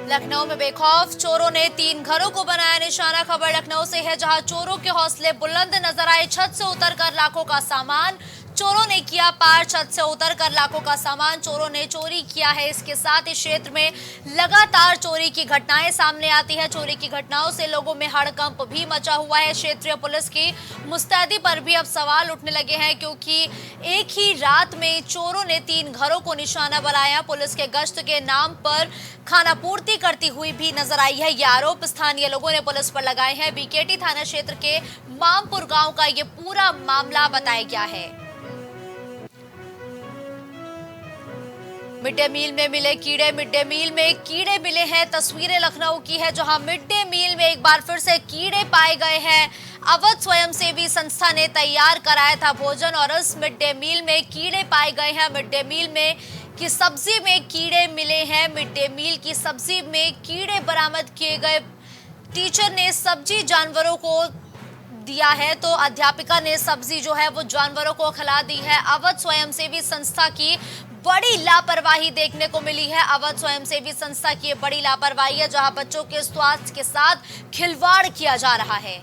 लखनऊ में बेखौफ चोरों ने 3 घरों को बनाया निशाना। खबर लखनऊ से है, जहां चोरों के हौसले बुलंद नजर आए। छत से उतरकर लाखों का सामान चोरों ने किया पार। छत से उतरकर लाखों का सामान चोरों ने चोरी किया है। इसके साथ इस क्षेत्र में लगातार चोरी की घटनाएं सामने आती है। चोरी की घटनाओं से लोगों में हड़कंप भी मचा हुआ है। क्षेत्रीय पुलिस की मुस्तैदी पर भी अब सवाल उठने लगे हैं, क्योंकि एक ही रात में चोरों ने 3 घरों को निशाना बनाया। पुलिस के गश्त के नाम पर खानापूर्ति करती हुई भी नजर आई है। ये आरोप स्थानीय लोगों ने पुलिस पर लगाए हैं। बीकेटी थाना क्षेत्र के मामपुर गांव का ये पूरा मामला बताया गया है। मिड डे मील में मिले कीड़े। मिड डे मील में कीड़े मिले हैं। तस्वीरें लखनऊ की है, जहां मिड डे मील में एक बार फिर से कीड़े पाए गए हैं। अवध स्वयंसेवी संस्था ने तैयार कराया था भोजन और इस मिड डे मील में कीड़े पाए गए हैं। मिड डे मील में की सब्जी में कीड़े मिले हैं। मिड डे मील की सब्जी में कीड़े बरामद किए गए। टीचर ने सब्जी जानवरों को दिया है, तो अध्यापिका ने सब्जी जो है वो जानवरों को खिला दी है। अवध स्वयंसेवी संस्था की बड़ी लापरवाही देखने को मिली है। अवध स्वयंसेवी संस्था की बड़ी लापरवाही है, जहां बच्चों के स्वास्थ्य के साथ खिलवाड़ किया जा रहा है।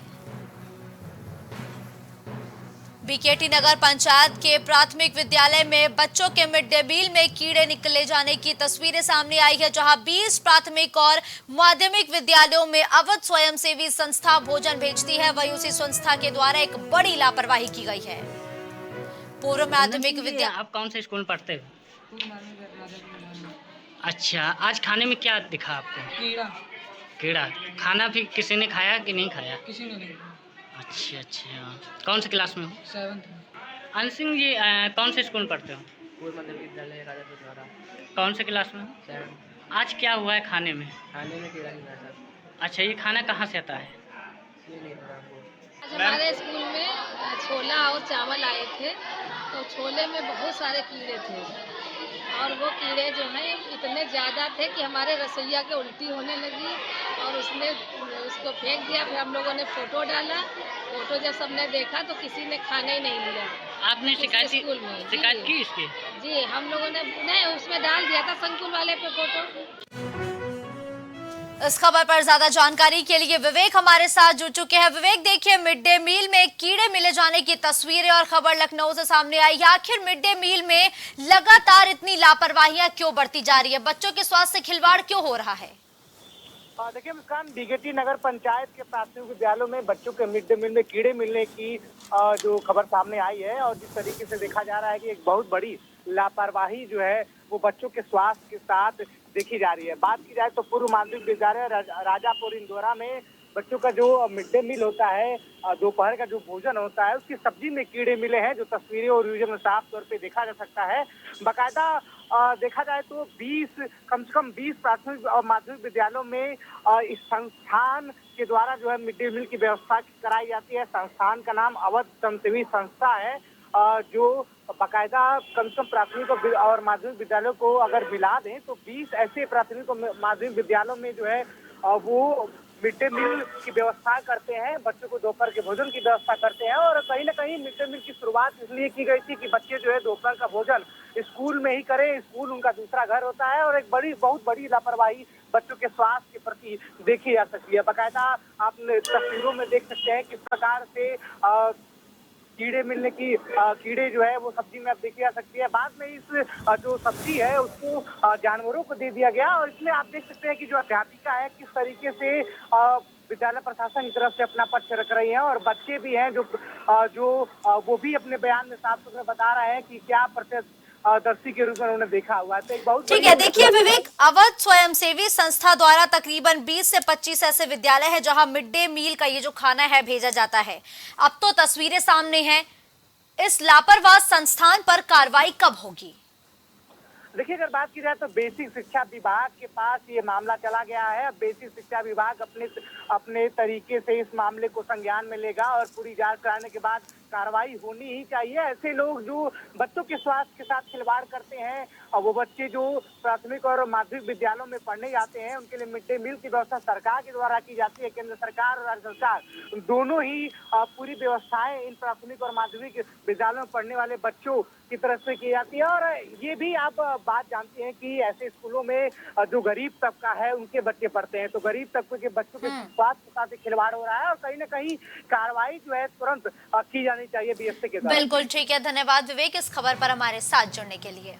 बीकेटी नगर पंचायत के प्राथमिक विद्यालय में बच्चों के मिड डे मील में कीड़े निकले जाने की तस्वीरें सामने आई है, जहां 20 प्राथमिक और माध्यमिक विद्यालयों में अवध स्वयंसेवी संस्था भोजन भेजती है। वहीं उसी संस्था के द्वारा एक बड़ी लापरवाही की गई है। पूर्व माध्यमिक विद्यालय। आप कौन से स्कूल में पढ़ते हो? अच्छा, आज खाने में क्या दिखा आपको? कीड़ा। कीड़ा। खाना भी किसी ने खाया कि नहीं खाया? किसी ने नहीं। अच्छा अच्छा, कौन से क्लास में हो? 7th में। अनसिंह जी, कौन से स्कूल में पढ़ते हो? पूर्व मध्य विद्यालय राजापुर द्वारा। कौन से क्लास में हो? 7th। आज क्या हुआ है खाने में? खाने में कीड़ा निकला सर। अच्छा, ये खाना कहाँ से आता है? ये नहीं पता आपको। आज हमारे स्कूल में छोला और चावल आए थे, तो छोले में बहुत सारे कीड़े थे और वो कीड़े जो हैं इतने ज़्यादा थे कि हमारे रसोइया के उल्टी होने लगी और उसने उसको फेंक दिया। फिर हम लोगों ने फ़ोटो डाला। फ़ोटो जब सबने देखा तो किसी ने खाने ही नहीं लिया। आपने शिकायत की इसकी? जी, हम लोगों ने नहीं, उसमें डाल दिया था संकुल वाले पे फ़ोटो। इस खबर पर ज्यादा जानकारी के लिए विवेक हमारे साथ जुड़ चुके हैं। विवेक, देखिए, मिड डे मील में कीड़े मिले जाने की तस्वीरें और खबर लखनऊ से सामने आई। आखिर मिड डे मील में लगातार इतनी लापरवाहियां क्यों बढ़ती जा रही है? बच्चों के स्वास्थ्य से खिलवाड़ क्यों हो रहा है? देखिए मुस्कान, बीकेटी नगर पंचायत के प्राथमिक विद्यालयों में बच्चों के मिड डे मील में कीड़े मिलने की जो खबर सामने आई है, और जिस तरीके से देखा जा रहा है कि एक बहुत बड़ी लापरवाही जो है वो बच्चों के स्वास्थ्य के साथ देखी जा रही है। बात की जाए तो पूर्व माध्यमिक विद्यालय राजापुर इंदौरा में बच्चों का जो मिड डे मील होता है, दोपहर का जो भोजन होता है, उसकी सब्जी में कीड़े मिले हैं, जो तस्वीरें और वीडियो में साफ तौर पे देखा जा सकता है। बाकायदा देखा जाए तो कम से कम 20 प्राथमिक और माध्यमिक विद्यालयों में इस संस्थान के द्वारा जो है मिड डे मील की व्यवस्था कराई जाती है। संस्थान का नाम अवध स्वयंसेवी संस्था है, जो बाकायदा कम से कम प्राथमिक और माध्यमिक विद्यालयों को अगर मिला दें तो 20 ऐसे प्राथमिक और माध्यमिक विद्यालयों में जो है वो मिड डे मील की व्यवस्था करते हैं। बच्चों को दोपहर के भोजन की व्यवस्था करते हैं, और कहीं ना कहीं मिड डे मील की शुरुआत इसलिए की गई थी कि बच्चे जो है दोपहर का भोजन स्कूल में ही करें। स्कूल उनका दूसरा घर होता है, और एक बहुत बड़ी लापरवाही बच्चों के स्वास्थ्य के प्रति देखी जा सकती है। बाकायदा आप तस्वीरों में देख सकते हैं किस प्रकार से कीड़े मिलने की कीड़े जो है वो सब्जी में अब देखी जा सकती है। बाद में इस जो सब्जी है उसको जानवरों को दे दिया गया, और इसमें आप देख सकते हैं कि जो अध्यापिका है किस तरीके से विद्यालय प्रशासन की तरफ से अपना पक्ष रख रही है, और बच्चे भी हैं जो वो भी अपने बयान में साफ सुथरा बता रहे हैं कि क्या प्रत्यक्षदर्शी के रूप में उन्होंने देखा हुआ है। तो एक बहुत ठीक है, देखिए विवेक, अवध स्वयंसेवी संस्था द्वारा तकरीबन 20 से 25 ऐसे विद्यालय हैं जहां मिड डे मील का ये जो खाना है भेजा जाता है। अब तो तस्वीरें सामने हैं, इस लापरवाह संस्थान पर कार्रवाई कब होगी? देखिए, अगर बात की जाए तो बेसिक शिक्षा विभाग के पास ये मामला चला गया है। अब बेसिक शिक्षा विभाग अपने तरीके से इस मामले को संज्ञान में लेगा, और पूरी जांच कराने के बाद कार्रवाई होनी ही चाहिए। ऐसे लोग जो बच्चों के स्वास्थ्य के साथ खिलवाड़ करते हैं वो बच्चे जो प्राथमिक और माध्यमिक विद्यालयों में पढ़ने जाते हैं उनके लिए मिड डे मील की व्यवस्था सरकार के द्वारा की जाती है। केंद्र सरकार और राज्य सरकार दोनों ही पूरी व्यवस्थाएं इन प्राथमिक और माध्यमिक विद्यालयों में पढ़ने वाले बच्चों की तरफ से की जाती है। और ये भी आप बात जानते हैं कि ऐसे स्कूलों में जो गरीब तबका है उनके बच्चे पढ़ते हैं, तो गरीब तबके के बच्चों के स्वास्थ्य के साथ खिलवाड़ हो रहा है और कहीं ना कहीं कार्रवाई जो है तुरंत की जानी चाहिए बीएसए के द्वारा। बिल्कुल ठीक है, धन्यवाद विवेक इस खबर पर हमारे साथ जुड़ने के लिए।